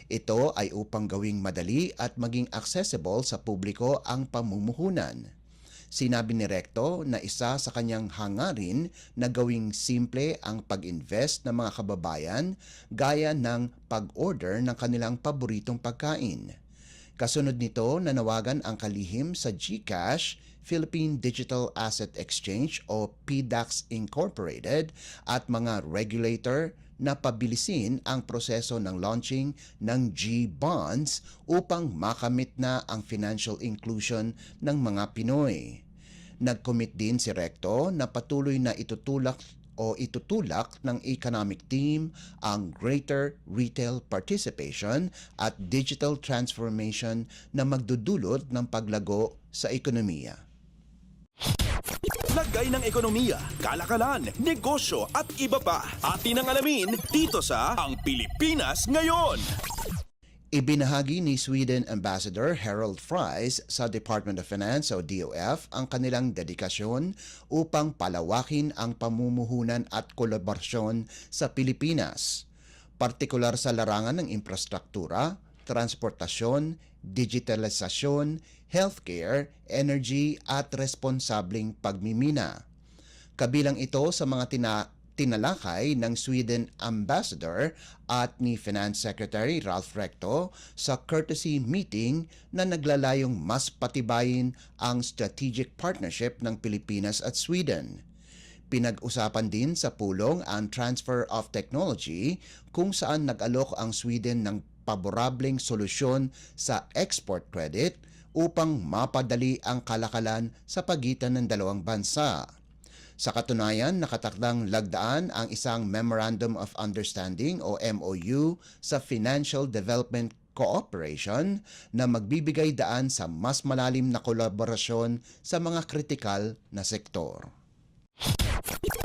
Ito ay upang gawing madali at maging accessible sa publiko ang pamumuhunan. Sinabi ni Recto na isa sa kanyang hangarin na gawing simple ang pag-invest ng mga kababayan gaya ng pag-order ng kanilang paboritong pagkain. Kasunod nito, nanawagan ang kalihim sa GCash, Philippine Digital Asset Exchange o PDAX Incorporated at mga regulator na pabilisin ang proseso ng launching ng G-bonds upang makamit na ang financial inclusion ng mga Pinoy. Nag-commit din si Recto na patuloy na itutulak ng economic team ang greater retail participation at digital transformation na magdudulot ng paglago sa ekonomiya. Lagay ng ekonomiya, kalakalan, negosyo at iba pa. Atin ang alamin dito sa Ang Pilipinas Ngayon. Ibinahagi ni Sweden Ambassador Harold Fries sa Department of Finance o DOF ang kanilang dedikasyon upang palawakin ang pamumuhunan at kolaborasyon sa Pilipinas, partikular sa larangan ng infrastruktura, transportasyon, digitalisasyon, healthcare, energy at responsableng pagmimina. Kabilang ito sa mga tinalakay ng Sweden Ambassador at ni Finance Secretary Ralph Recto sa courtesy meeting na naglalayong mas patibayin ang strategic partnership ng Pilipinas at Sweden. Pinag-usapan din sa pulong ang transfer of technology kung saan nag-alok ang Sweden ng paborableng solusyon sa export credit upang mapadali ang kalakalan sa pagitan ng dalawang bansa. Sa katunayan, nakatakdang lagdaan ang isang Memorandum of Understanding o MOU sa Financial Development Cooperation na magbibigay daan sa mas malalim na kolaborasyon sa mga kritikal na sektor.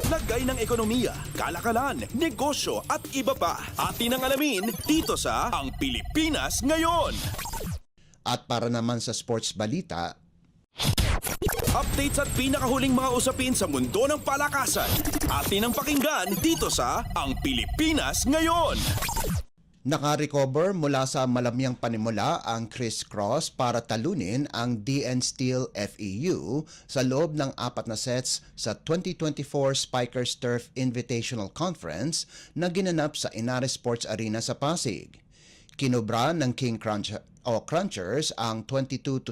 Lagay ng ekonomiya, kalakalan, negosyo at iba pa. Atin ang alamin dito sa Ang Pilipinas Ngayon. At para naman sa sports balita, Updates at pinakahuling mga usapin sa mundo ng palakasan. Atin ang pakinggan dito sa Ang Pilipinas Ngayon. naka-recover mula sa malamyang panimula ang Chris Cross para talunin ang DN Steel FEU sa loob ng 4 na sets sa 2024 Spikers Turf Invitational Conference na ginanap sa Inares Sports Arena sa Pasig. Kinobra ng King Crunchers ang 22-25,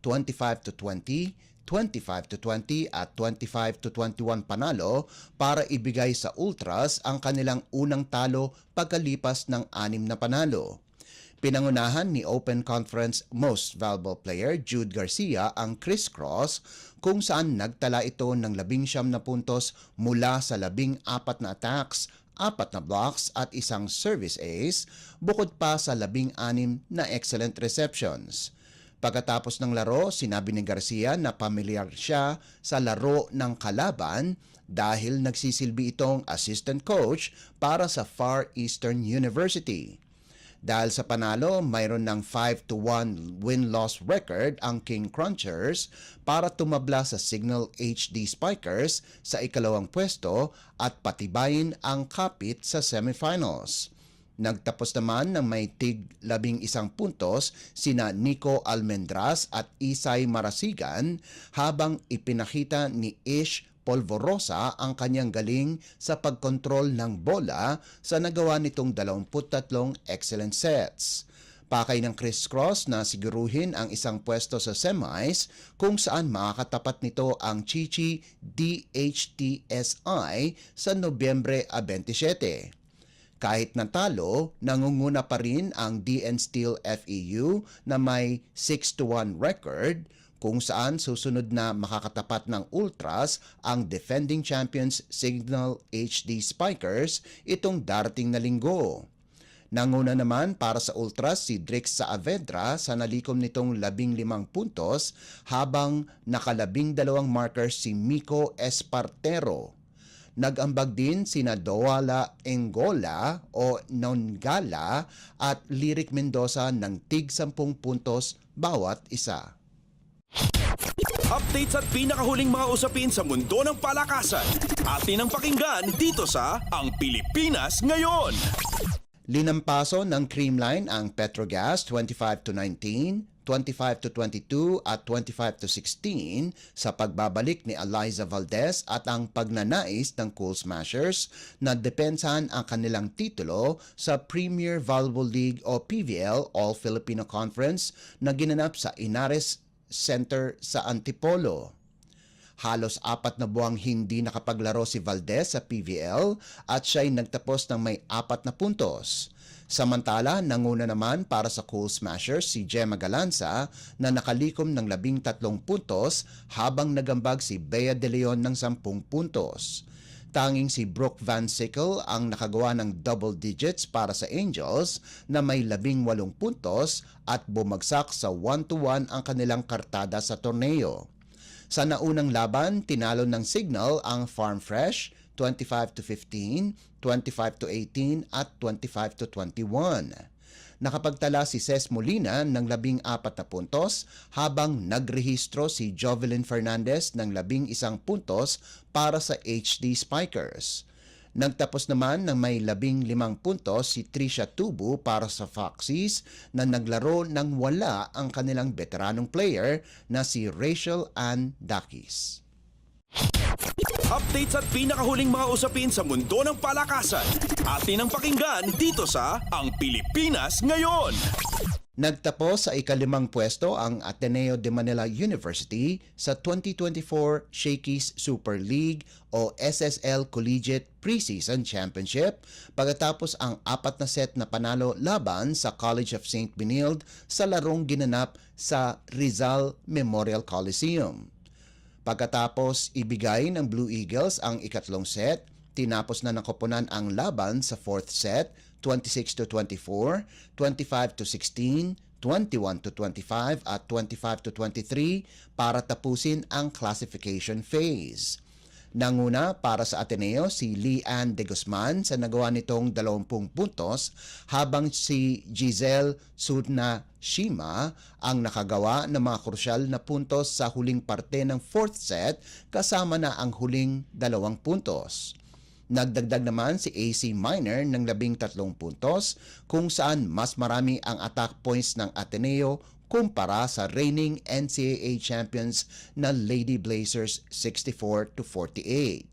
25-20, 25-20 at 25-21 panalo para ibigay sa Ultras ang kanilang unang talo pagkalipas ng 6 na panalo. Pinangunahan ni Open Conference Most Valuable Player Jude Garcia ang Chris Cross kung saan nagtala ito ng 19 na puntos mula sa 14 na attacks, 4 na blocks at isang service ace bukod pa sa 16 na excellent receptions. Pagkatapos ng laro, sinabi ni Garcia na pamilyar siya sa laro ng kalaban dahil nagsisilbi itong assistant coach para sa Far Eastern University. Dahil sa panalo, mayroon ng 5-1 win-loss record ang King Crunchers para tumabla sa Signal HD Spikers sa ikalawang pwesto at patibayin ang kapit sa semifinals. Nagtapos naman ng may tig 11 puntos sina Nico Almendras at Isay Marasigan habang ipinakita ni Ish Polvorosa ang kanyang galing sa pagkontrol ng bola sa nagawa nitong 23 excellent sets. Pakay ng Chris Cross na siguruhin ang isang pwesto sa semis kung saan makakatapat nito ang Chichi DHTSI sa Nobyembre 27. Kahit natalo, nangunguna pa rin ang DN Steel FEU na may 6-1 record kung saan susunod na makakatapat ng Ultras ang defending champions Signal HD Spikers itong darating na linggo. Nanguna naman para sa Ultras si Drix Saavedra sa nalikom nitong 15 puntos habang naka-12 markers si Miko Espartero. Nag-ambag din sina Doala Engola o Nongala at Lyric Mendoza ng tig 10 puntos bawat isa. Updates at pinakahuling mga usapin sa mundo ng palakasan. Atin ang pakinggan dito sa Ang Pilipinas Ngayon. Linampaso ng Creamline ang Petrogas 25-19, 25-22 at 25-16 sa pagbabalik ni Eliza Valdez at ang pagnanais ng Cool Smashers na depensahan ang kanilang titulo sa Premier Volleyball League o PVL All-Filipino Conference na ginanap sa Inares Center sa Antipolo. Halos 4 na buwang hindi nakapaglaro si Valdez sa PVL at siya'y nagtapos ng may 4 na puntos. Samantala, nanguna naman para sa Cool Smashers si Gemma Galanza na nakalikom ng 13 puntos habang nagambag si Bea De Leon ng 10 puntos. Tanging si Brooke Van Sickle ang nakagawa ng double digits para sa Angels na may 18 puntos at bumagsak sa 1-1 ang kanilang kartada sa torneo. Sa naunang laban, tinalo ng Signal ang Farm Fresh 25-15, 25-18 at 25-21. Nakapagtala si Ces Molina ng 14 na puntos habang nagrehistro si Jovelyn Fernandez ng 11 puntos para sa HD Spikers. Nagtapos naman ng may 15 puntos si Trisha Tubu para sa Foxies na naglaro ng wala ang kanilang veteranong player na si Rachel Ann Dakis. Updates at pinakahuling mga usapin sa mundo ng palakasan. Atin ang pakinggan dito sa Ang Pilipinas Ngayon. Nagtapos sa ika-5 pwesto ang Ateneo de Manila University sa 2024 Shakey's Super League o SSL Collegiate Preseason Championship pagkatapos ang 4 na set na panalo laban sa College of St. Benilde sa larong ginanap sa Rizal Memorial Coliseum. Pagkatapos ibigay ng Blue Eagles ang ikatlong set, tinapos na ng koponan ang laban sa 4th set, 26-24, 25-16, 21-25 at 25-23 para tapusin ang classification phase. Nanguna para sa Ateneo si Leanne de Guzman sa nagawa nitong 20 puntos habang si Giselle Sudna Shima ang nakagawa ng mga krusyal na puntos sa huling parte ng 4th set kasama na ang huling 2 puntos. Nagdagdag naman si AC Minor ng 13 puntos kung saan mas marami ang attack points ng Ateneo kumpara sa reigning NCAA champions na Lady Blazers 64-48.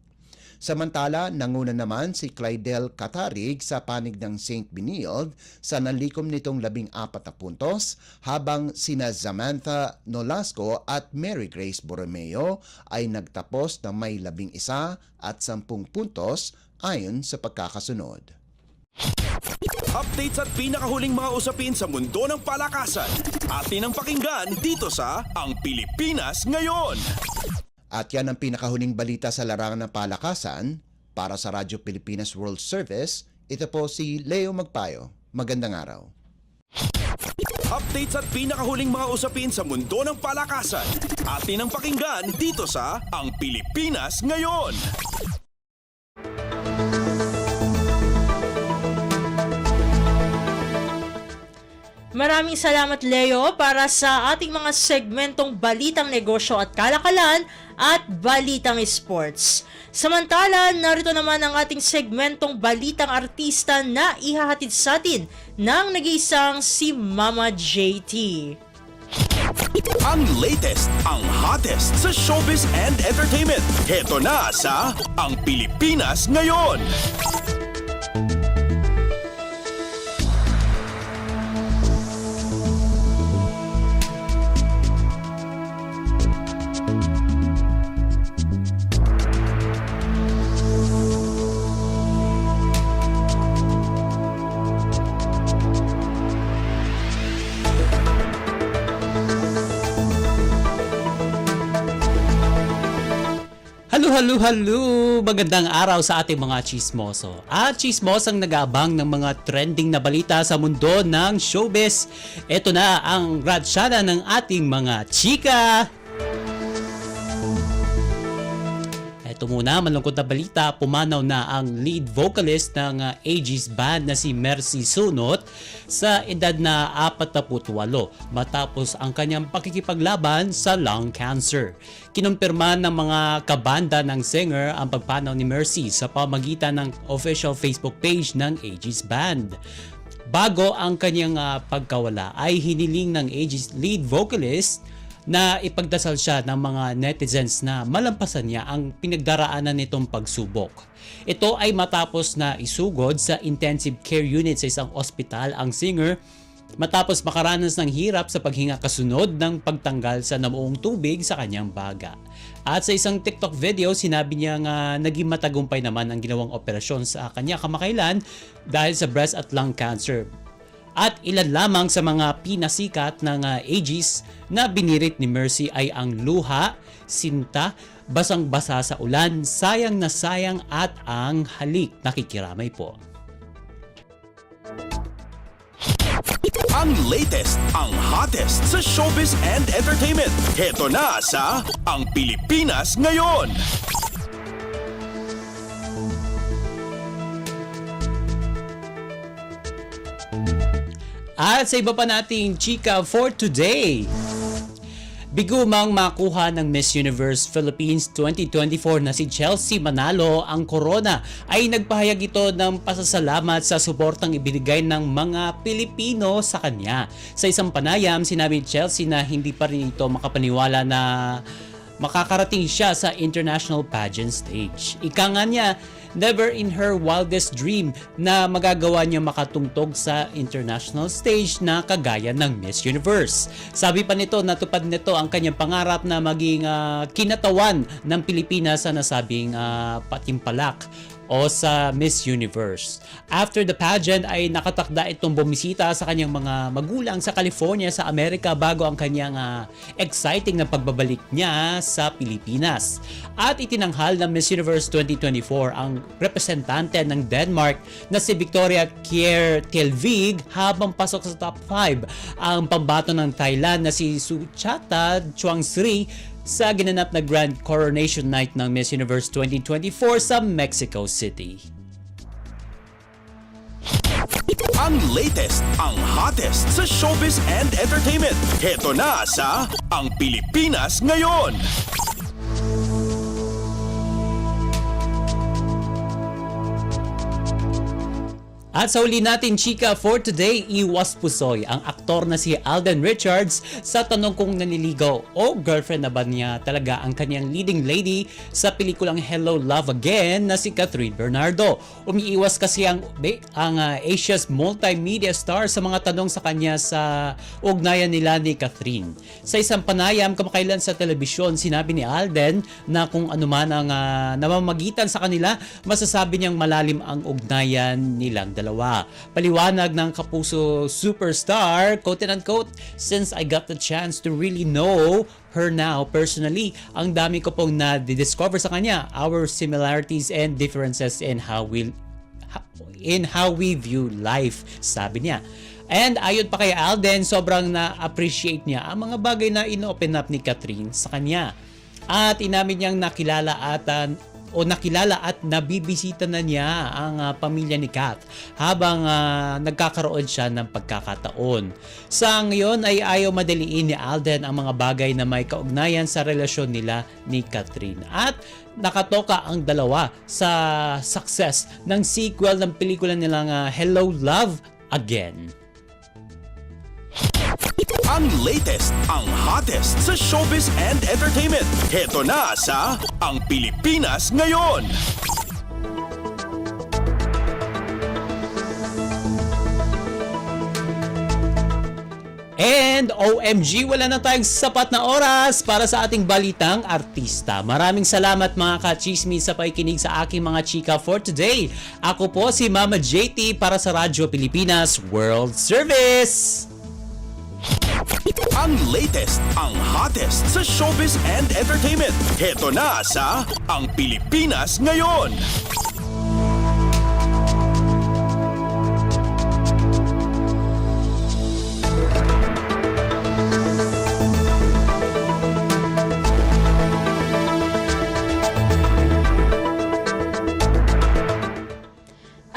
Samantala, nanguna naman si Clydel Catarig sa panig ng St. Benilde sa nalikom nitong 14 na puntos habang sina Samantha Nolasco at Mary Grace Borromeo ay nagtapos na may 11 at 10 puntos ayon sa pagkakasunod. Updates at pinakahuling mga usapin sa mundo ng palakasan. Atin ang pakinggan dito sa Ang Pilipinas Ngayon. At yan ang pinakahuling balita sa larangan ng palakasan. Para sa Radyo Pilipinas World Service, ito po si Leo Magpayo. Magandang araw. Updates at pinakahuling mga usapin sa mundo ng palakasan. Atin ang pakinggan dito sa Ang Pilipinas Ngayon. Maraming salamat, Leo, para sa ating mga segmentong Balitang Negosyo at Kalakalan at Balitang Sports. Samantala, narito naman ang ating segmentong Balitang Artista na ihahatid sa atin ng nag-iisang si Mama JT. Ang latest, ang hottest sa showbiz and entertainment. Heto na sa Ang Pilipinas Ngayon. Hello! Magandang araw sa ating mga chismoso. At chismosang nag-aabang ng mga trending na balita sa mundo ng showbiz. Ito na ang ratsyada ng ating mga chika. Ito muna, malungkot na balita, pumanaw na ang lead vocalist ng Aegis Band na si Mercy Sunot sa edad na 48 matapos ang kanyang pakikipaglaban sa lung cancer. Kinumpirma ng mga kabanda ng singer ang pagpanaw ni Mercy sa pamagitan ng official Facebook page ng Aegis Band. Bago ang kanyang pagkawala ay hiniling ng Aegis lead vocalist na ipagdasal siya ng mga netizens na malampasan niya ang pinagdaraanan nitong pagsubok. Ito ay matapos na isugod sa intensive care unit sa isang ospital ang singer matapos makaranas ng hirap sa paghinga kasunod ng pagtanggal sa namuong tubig sa kanyang baga. At sa isang TikTok video, sinabi niya nga naging matagumpay naman ang ginawang operasyon sa kanya kamakailan dahil sa breast at lung cancer. At ilan lamang sa mga pinasikat ng Aegis na binirit ni Mercy ay ang Luha, Sinta, Basang-basa sa ulan, Sayang na sayang at ang Halik. Nakikiramay po. Ang latest, ang hottest sa showbiz and entertainment. Heto na sa Ang Pilipinas Ngayon. At sa iba pa nating chika for today, bigumang makuha ng Miss Universe Philippines 2024 na si Chelsea Manalo ang corona ay nagpahayag ito ng pasasalamat sa suportang ibinigay ng mga Pilipino sa kanya. Sa isang panayam, sinabi ni Chelsea na hindi pa rin ito makapaniwala na makakarating siya sa international pageant stage. Ika nga niya, never in her wildest dream na magagawa niya makatungtog sa international stage na kagaya ng Miss Universe. Sabi pa nito, natupad nito ang kanyang pangarap na maging kinatawan ng Pilipinas sa nasabing patimpalak o sa Miss Universe. After the pageant ay nakatakda itong bumisita sa kanyang mga magulang sa California sa Amerika bago ang kanyang exciting na pagbabalik niya sa Pilipinas. At itinanghal ng Miss Universe 2024 ang representante ng Denmark na si Victoria Kjær Telvig habang pasok sa top 5 ang pambato ng Thailand na si Suchata Chuangsri sa ginanap na Grand Coronation Night ng Miss Universe 2024 sa Mexico City. Ang latest, ang hottest sa showbiz and entertainment. Heto na sa Ang Pilipinas Ngayon. At sa uli natin, chika, for today, iwas pusoy ang aktor na si Alden Richards sa tanong kung naniligaw o girlfriend na ba niya talaga ang kanyang leading lady sa pelikulang Hello, Love Again na si Catherine Bernardo. Umiiwas kasi ang Asia's multimedia star sa mga tanong sa kanya sa ugnayan nila ni Catherine. Sa isang panayam kamakailan sa telebisyon, sinabi ni Alden na kung ano man ang namamagitan sa kanila, masasabi niyang malalim ang ugnayan nilang dalawa. Paliwanag ng kapuso superstar, quote and unquote, "Since I got the chance to really know her now personally, ang dami ko pong na-discover sa kanya, our similarities and differences in how we view life," sabi niya. And ayon pa kay Alden, sobrang na-appreciate niya ang mga bagay na in-open up ni Catherine sa kanya. At inamin niyang nakilala at nabibisita na niya ang pamilya ni Kat habang nagkakaroon siya ng pagkakataon. Sa ngayon ay ayaw madaliin ni Alden ang mga bagay na may kaugnayan sa relasyon nila ni Catherine. At nakatoka ang dalawa sa success ng sequel ng pelikula nilang Hello, Love Again. Ang latest, ang hottest sa showbiz and entertainment. Heto na sa Ang Pilipinas Ngayon. And OMG, wala na tayong sapat na oras para sa ating balitang artista. Maraming salamat mga ka-chismis sa pakikinig sa aking mga chika for today. Ako po si Mama JT para sa Radyo Pilipinas World Service. Ang latest, ang hottest sa showbiz and entertainment. Heto na sa Ang Pilipinas Ngayon.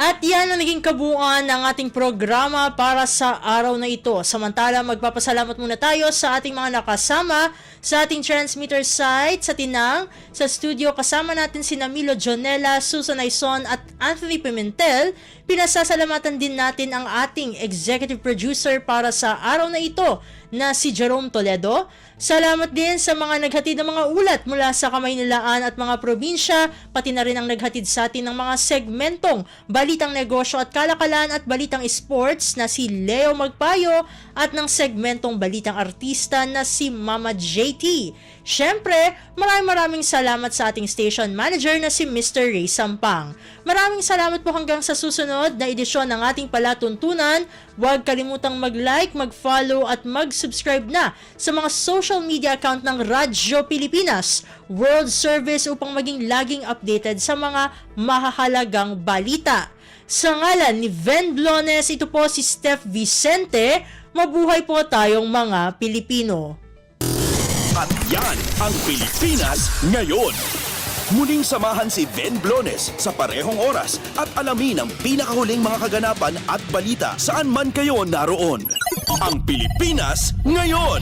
At yan ang naging kabuuan ng ating programa para sa araw na ito. Samantala, magpapasalamat muna tayo sa ating mga nakasama sa ating transmitter site sa Tinang. Sa studio, kasama natin si Milo Jonella, Susan Aison at Anthony Pimentel. Pinasasalamatan din natin ang ating executive producer para sa araw na ito na si Jerome Toledo. Salamat din sa mga naghatid ng mga ulat mula sa Kamaynilaan at mga probinsya, pati na rin ang naghatid sa atin ng mga segmentong Balitang Negosyo at Kalakalan at Balitang Sports na si Leo Magpayo at ng segmentong Balitang Artista na si Mama JT. Syempre, maraming salamat sa ating station manager na si Mr. Ray Sampang. Maraming salamat po hanggang sa susunod na edisyon ng ating palatuntunan. Huwag kalimutang mag-like, mag-follow at mag-subscribe na sa mga social media account ng Radyo Pilipinas World Service upang maging laging updated sa mga mahahalagang balita. Sa ngalan ni Ven Blones, ito po si Steph Vicente. Mabuhay po tayong mga Pilipino. At yan ang Pilipinas Ngayon. Muling samahan si Ven Blones sa parehong oras at alamin ang pinakahuling mga kaganapan at balita saan man kayo naroon. Ang Pilipinas Ngayon.